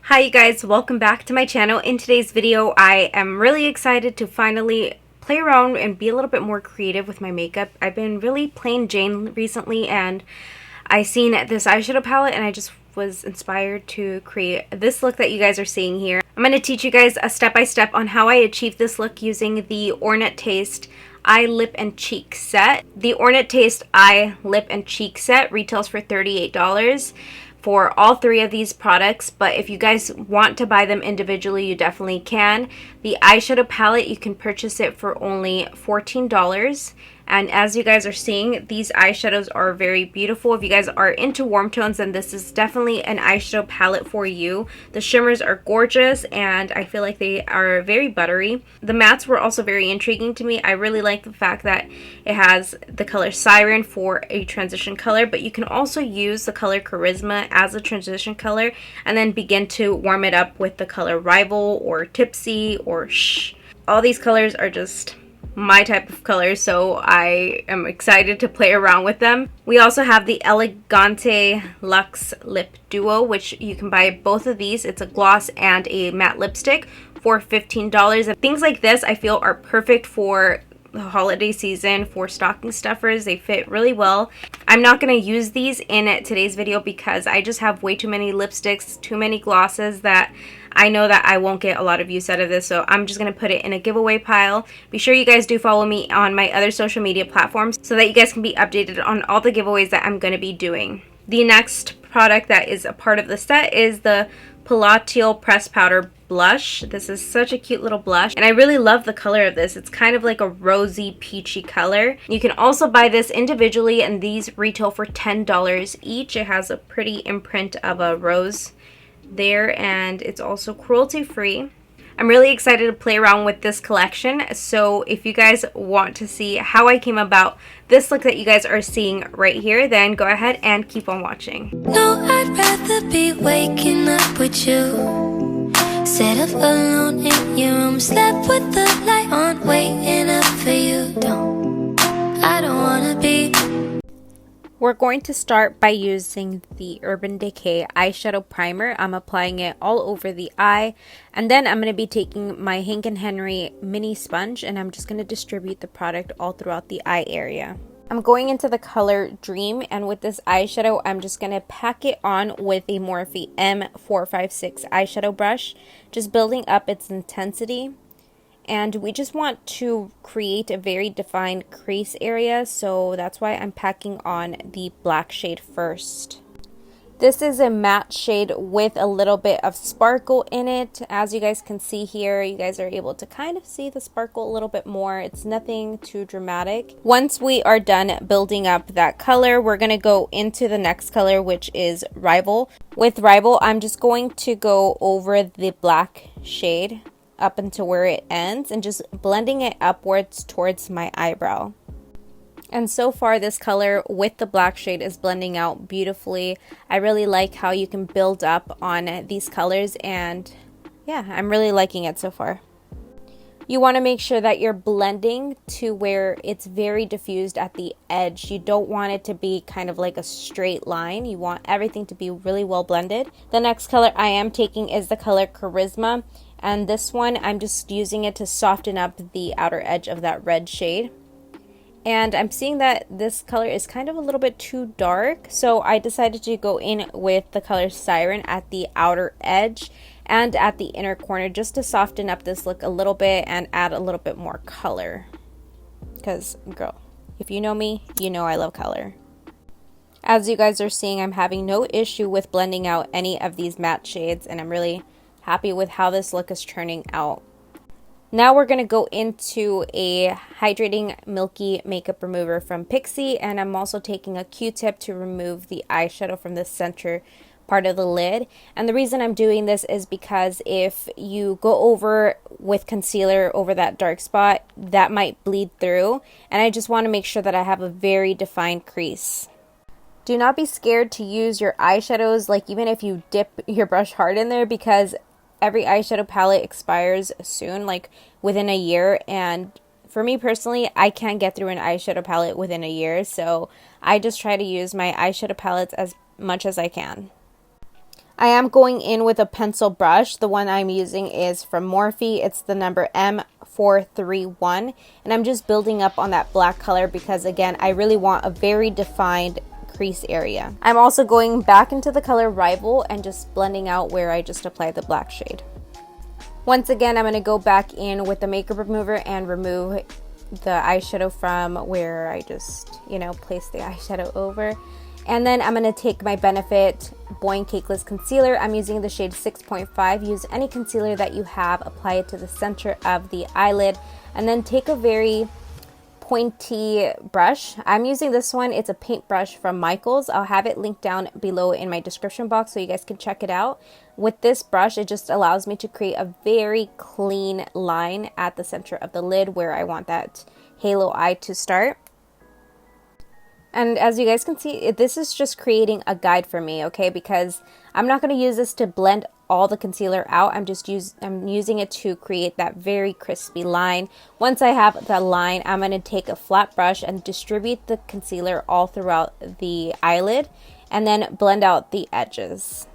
Hi you guys, welcome back to my channel. In today's video, I am really excited to finally play around and be a little bit more creative with my makeup. I've been really plain Jane recently, and I seen this eyeshadow palette and I just was inspired to create this look that you guys are seeing here. I'm going to teach you guys a step-by-step on how I achieved this look using the Ornate Eye, Lip, and Cheek set. The Ornate Eye, Lip, and Cheek set retails for $38 for all three of these products, but if you guys want to buy them individually, you definitely can. The eyeshadow palette, you can purchase it for only $14. And as you guys are seeing, these eyeshadows are very beautiful. If you guys are into warm tones, then this is definitely an eyeshadow palette for you. The shimmers are gorgeous, and I feel like they are very buttery. The mattes were also very intriguing to me. I really like the fact that it has the color Siren for a transition color, but you can also use the color Charisma as a transition color and then begin to warm it up with the color Rival or Tipsy or Shh. All these colors are just my type of color, so I am excited to play around with them. We also have the Elegante Luxe Lip Duo, which you can buy both of these. It's a gloss and a matte lipstick for $15. And things like this I feel are perfect for the holiday season, for stocking stuffers. They fit really well. I'm not going to use these in today's video because I just have way too many lipsticks, too many glosses that I know that I won't get a lot of use out of this, so I'm just going to put it in a giveaway pile. Be sure you guys do follow me on my other social media platforms so that you guys can be updated on all the giveaways that I'm going to be doing. The next product that is a part of the set is the Palatine Press Powder Blush. This is such a cute little blush, and I really love the color of this. It's kind of like a rosy, peachy color. You can also buy this individually, and these retail for $10 each. It has a pretty imprint of a rose there, and it's also cruelty free. I'm really excited to play around with this collection, so if you guys want to see how I came about this look that you guys are seeing right here, then go ahead and keep on watching. No, I'd rather be waking up with you, set up alone in your room, slept with the light on, waiting up for you. I don't wanna be. We're going to start by using the Urban Decay eyeshadow primer. I'm applying it all over the eye, and then I'm going to be taking my Hank & Henry mini sponge, and I'm just going to distribute the product all throughout the eye area. I'm going into the color Dream, and with this eyeshadow, I'm just going to pack it on with a Morphe M456 eyeshadow brush, just building up its intensity. And we just want to create a very defined crease area, so that's why I'm packing on the black shade first. This is a matte shade with a little bit of sparkle in it. As you guys can see here, you guys are able to kind of see the sparkle a little bit more. It's nothing too dramatic. Once we are done building up that color, we're going to go into the next color, which is Rival. With Rival, I'm just going to go over the black shade up until where it ends and just blending it upwards towards my eyebrow. And so far this color with the black shade is blending out beautifully. I really like how you can build up on these colors, and yeah, I'm really liking it so far. You want to make sure that you're blending to where it's very diffused at the edge. You don't want it to be kind of like a straight line. You want everything to be really well blended. The next color I am taking is the color Charisma, and this one I'm just using it to soften up the outer edge of that red shade. And I'm seeing that this color is kind of a little bit too dark, so I decided to go in with the color Siren at the outer edge and at the inner corner just to soften up this look a little bit and add a little bit more color. Because, girl, if you know me, you know I love color. As you guys are seeing, I'm having no issue with blending out any of these matte shades, and I'm really happy with how this look is turning out. Now we're going to go into a hydrating milky makeup remover from Pixi, and I'm also taking a Q-tip to remove the eyeshadow from the center part of the lid. And the reason I'm doing this is because if you go over with concealer over that dark spot, that might bleed through, and I just want to make sure that I have a very defined crease. Do not be scared to use your eyeshadows, like even if you dip your brush hard in there, because every eyeshadow palette expires soon, like within a year, and for me personally, I can't get through an eyeshadow palette within a year, so I just try to use my eyeshadow palettes as much as I can. I am going in with a pencil brush. The one I'm using is from Morphe. It's the number M431. And I'm just building up on that black color because, again, I really want a very defined crease area. I'm also going back into the color Rival and just blending out where I just applied the black shade. Once again, I'm going to go back in with the makeup remover and remove the eyeshadow from where I just, placed the eyeshadow over. And then I'm going to take my Benefit Boing Cakeless Concealer. I'm using the shade 6.5. Use any concealer that you have. Apply it to the center of the eyelid. And then take a very pointy brush. I'm using this one. It's a paintbrush from Michaels. I'll have it linked down below in my description box so you guys can check it out. With this brush, it just allows me to create a very clean line at the center of the lid where I want that halo eye to start. And as you guys can see, this is just creating a guide for me, okay? Because I'm not going to use this to blend all the concealer out. I'm using it to create that very crispy line. Once I have the line, I'm going to take a flat brush and distribute the concealer all throughout the eyelid and then blend out the edges.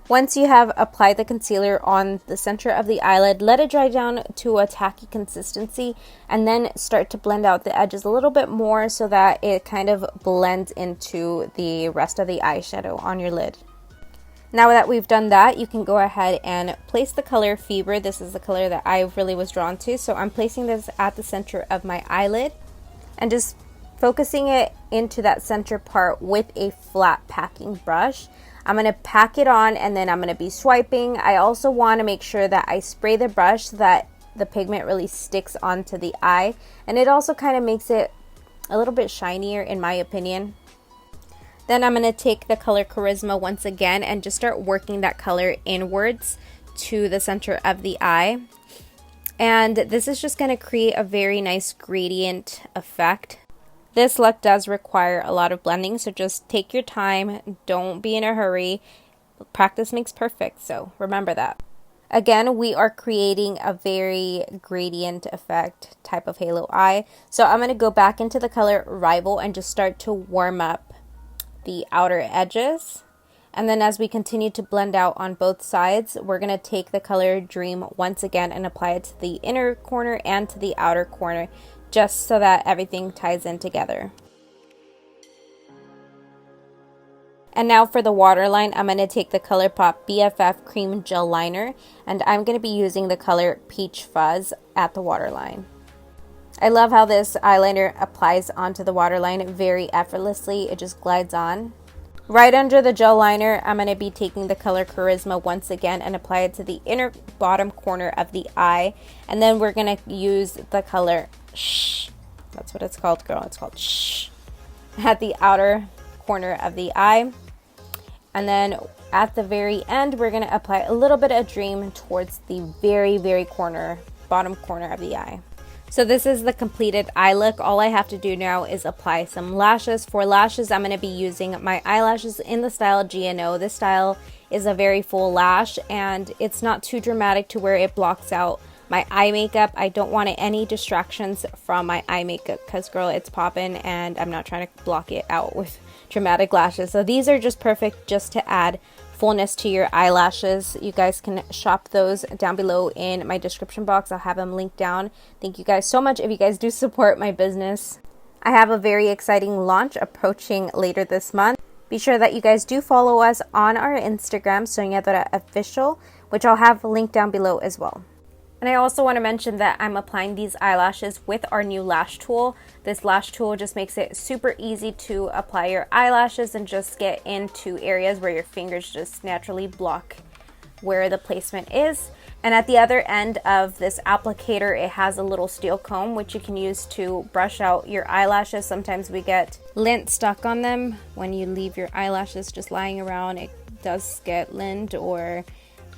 Once you have applied the concealer on the center of the eyelid, let it dry down to a tacky consistency and then start to blend out the edges a little bit more so that it kind of blends into the rest of the eyeshadow on your lid. Now that we've done that, you can go ahead and place the color Fever. This is the color that I really was drawn to, so I'm placing this at the center of my eyelid and just focusing it into that center part with a flat packing brush. I'm going to pack it on and then I'm going to be swiping. I also want to make sure that I spray the brush so that the pigment really sticks onto the eye, and it also kind of makes it a little bit shinier in my opinion. Then I'm going to take the color Charisma once again and just start working that color inwards to the center of the eye. And this is just going to create a very nice gradient effect. This look does require a lot of blending, so just take your time. Don't be in a hurry. Practice makes perfect, so remember that. Again, we are creating a very gradient effect type of halo eye. So I'm going to go back into the color Rival and just start to warm up the outer edges. And then as we continue to blend out on both sides, we're going to take the color Dream once again and apply it to the inner corner and to the outer corner, just so that everything ties in together. And now for the waterline, I'm going to take the Colourpop BFF Cream Gel Liner, and I'm going to be using the color Peach Fuzz at the waterline. I love how this eyeliner applies onto the waterline very effortlessly. It just glides on. Right under the gel liner, I'm going to be taking the color Charisma once again and apply it to the inner bottom corner of the eye. And then we're going to use the color Shh. That's what it's called, girl. It's called Shh. At the outer corner of the eye. And then at the very end, we're going to apply a little bit of Dream towards the very, very bottom corner of the eye. So this is the completed eye look. All I have to do now is apply some lashes. For lashes, I'm going to be using my eyelashes in the style GNO. This style is a very full lash and it's not too dramatic to where it blocks out my eye makeup. I don't want any distractions from my eye makeup because, girl, it's popping and I'm not trying to block it out with dramatic lashes. So these are just perfect just to add fullness to your eyelashes. You guys can shop those down below in my description box. I'll have them linked down. Thank you guys so much if you guys do support my business. I have a very exciting launch approaching later this month. Be sure that you guys do follow us on our Instagram, Soñadora Official, which I'll have linked down below as well. And I also want to mention that I'm applying these eyelashes with our new lash tool. This lash tool just makes it super easy to apply your eyelashes and just get into areas where your fingers just naturally block where the placement is. And at the other end of this applicator, it has a little steel comb which you can use to brush out your eyelashes. Sometimes we get lint stuck on them when you leave your eyelashes just lying around. It does get lint, or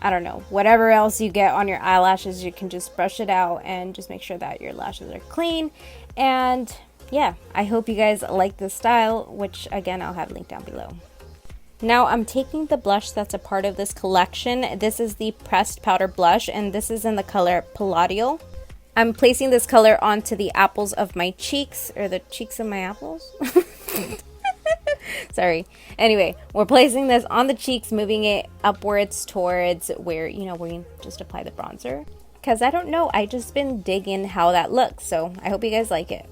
I don't know, whatever else you get on your eyelashes, you can just brush it out and just make sure that your lashes are clean. And yeah, I hope you guys like this style, which again, I'll have linked down below. Now I'm taking the blush that's a part of this collection. This is the pressed powder blush and this is in the color Palladio. I'm placing this color onto the apples of my cheeks, or the cheeks of my apples. Sorry. Anyway, we're placing this on the cheeks, moving it upwards towards where, you know, we just apply the bronzer. Because I don't know, I just been digging how that looks, so I hope you guys like it.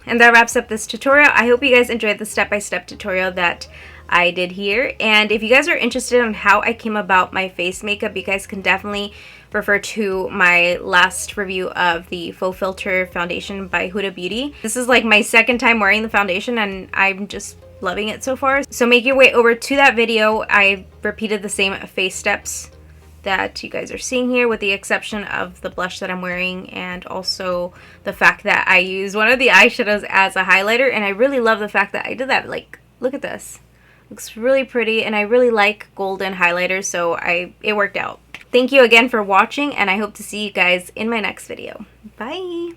And that wraps up this tutorial. I hope you guys enjoyed the step-by-step tutorial that I did here. And if you guys are interested in how I came about my face makeup, you guys can definitely refer to my last review of the Faux Filter foundation by Huda Beauty. This is like my second time wearing the foundation and I'm just loving it so far. So make your way over to that video. I repeated the same face steps that you guys are seeing here, with the exception of the blush that I'm wearing and also the fact that I use one of the eyeshadows as a highlighter. And I really love the fact that I did that. Like, look at this. Looks really pretty, and I really like golden highlighters, so it worked out. Thank you again for watching, and I hope to see you guys in my next video. Bye!